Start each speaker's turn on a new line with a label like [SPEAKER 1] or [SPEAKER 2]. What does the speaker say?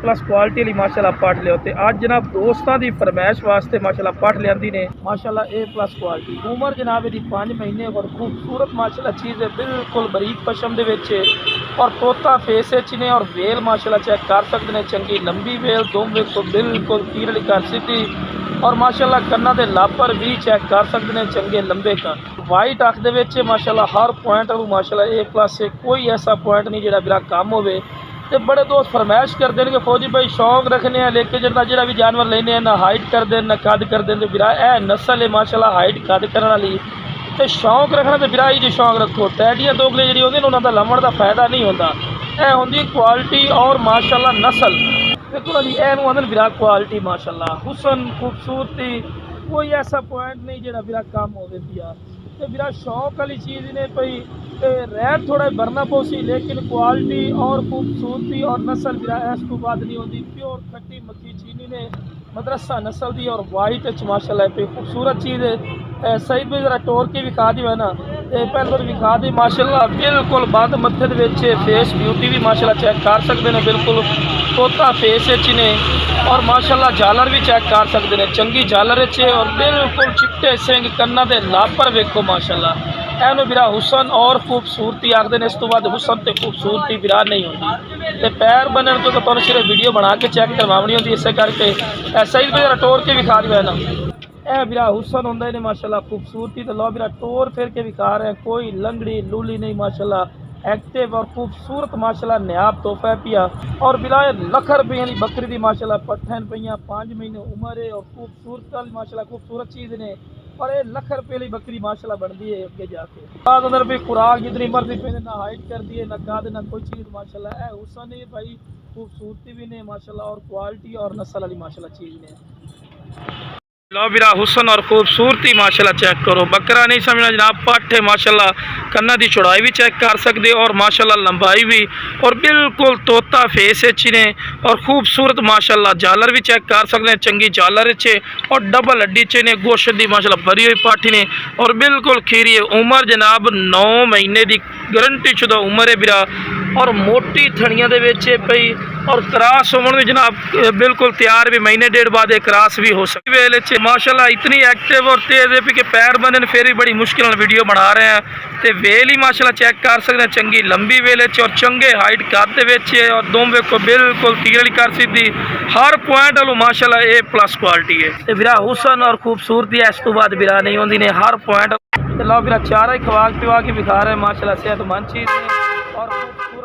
[SPEAKER 1] Plus quality वाली माशाल्लाह पट लियो। ते अज जनाब दोस्तों की फरमैश वास्ते माशाल्लाह पट लियांदी ने माशाल्लाह ए प्लस क्वालिटी। उम्र जनाब दी 5 महीने और खूबसूरत माशाल्लाह चीज़ है, बिल्कुल बरीक पशम दे विच और तोता फेस ने और वेल माशाल्लाह चेक कर सकते हैं। चंगी लंबी वेल दोम वेखो बिल्कुल तीर वाली कर सीधी और माशाल्लाह कन्ना दे लापर भी चेक कर सकते हैं, चंगे लंबे कन। वाइट अख दे विच माशाल्लाह हर पॉइंट माशाल्लाह ए प्लस है, कोई ऐसा पॉइंट नहीं जिहड़ा बिरा कम होवे। तो बड़े दोस्त फरमाइश करते हैं कि फौजी भाई शौक रखने हैं लेके जो भी जानवर लेने ना हाइट कर दें ना कद कर दें। तो बिरा ए नस्ल है माशाल्लाह हाइट कद करने वाली। तो शौक रखना तो बिरा ही जो शौक रखो। टैडियाँ दोगले जी होंगे उन्होंने लमण का फायदा नहीं होता। यह होंगी क्वालिटी और माशाल्लाह नस्ल बिल्कुल जी एनू आंदे बिरा क्वालिटी माशाल्लाह हुसन खूबसूरती कोई ऐसा पॉइंट नहीं जो बिरा कम हो दिया। तो बिरा शौक वाली चीज़ ने भाई रैट थोड़ा भरना पौसी लेकिन क्वालिटी और खूबसूरती और नस्ल बिरा इस तो बाद नहीं होती। प्योर खट्टी मक्खी चीनी ने मदरसा नस्ल दी और वाइट माशाल्लाह पे खूबसूरत चीज़ है। सही पे जरा टोर के विखा दी है ना पहले तो विखा दी माशाल्लाह बिल्कुल बंद मत्थे दे फेस ब्यूटी भी माशाल्लाह चेक कर सकते हैं। बिल्कुल तोता फेस ने और माशाल्लाह झालर भी चेक कर सकते हैं, चंगी झालर और बिल्कुल चिट्टे सिंह कन्ना दे लापर वेखो माशाल्लाह। एनू बिरा हुसन और खूबसूरती आखते हैं। इस तो बाद हुसन तो खूबसूरती बिरा नहीं होती। तो पैर बनने तो तुम सिर्फ वीडियो बना के चेक करवानी होती, इस करके ऐसा ही जरा टोर के विखा दिया ना। यह बिरा हुसन होंगे ने माशाल्लाह खूबसूरती। तो लो बिरा टोर फिर के विखा रहे हैं, कोई लंगड़ी लूली नहीं माशाल्लाह एक्टिव और खूबसूरत माशाल्लाह नयाब तोहफा है पिया। और बिरा लख रुपये की बकरी की माशाल्लाह पट्ठन पईयां 5 महीने उम्र है और खूबसूरत माशाल्लाह खूबसूरत चीज़ ने और ये लख रुपये की बकरी माशाल्लाह बनती है अगे जाके। बाद अंदर भी खुराक जितनी मर्जी पे ना हाइट कर दी है ना कद ना कोई चीज़ माशाल्लाह है हुसन है भाई खूबसूरती भी ने माशाल्लाह और क्वालिटी और नस्ल वाली माशाल्लाह चीज़ ने। लो बिरा हुसन और खूबसूरती माशाल्लाह चेक करो। बकरा नहीं समझना जनाब पट है माशाल्लाह। कन्ना की चौड़ाई भी चेक कर सकते और माशाल्लाह लंबाई भी और बिल्कुल तोता फेस ने और खूबसूरत माशाल्लाह झालर भी चेक कर सकते हैं, चंगी झालर और डबल हड्डी ने गोश्त की माशाल्लाह भरी हुई पाठी ने और बिल्कुल खीरी है। उम्र जनाब 9 महीने की गारंटी शुदा उम्र है बिरा और मोटी थड़ियां दे विच पई और क्रास होने भी जनाब बिल्कुल तैयार भी महीने डेढ़ बाद क्रास भी हो सकती है माशाल्लाह। इतनी एक्टिव और तेज है कि पैर बंदे फिर भी बड़ी मुश्किल वीडियो बना रहे हैं। तो वेल ही माशाल्लाह चेक कर सकते हैं, चंगी लंबी वेल और चंगे हाइट कद और दोम वेखो बिल्कुल तीर वाली कर सीधी हर पॉइंट वालों माशाल्लाह ए प्लस क्वालिटी है। तो बिरा हुसन और खूबसूरती है, इस तो बाद बिरा नहीं होती ने हर पॉइंट। लो बिरा चारा ही खवा पिवा के विखा रहे हैं माशाल्लाह सेहतमंद चीज़ है और खूबसूरत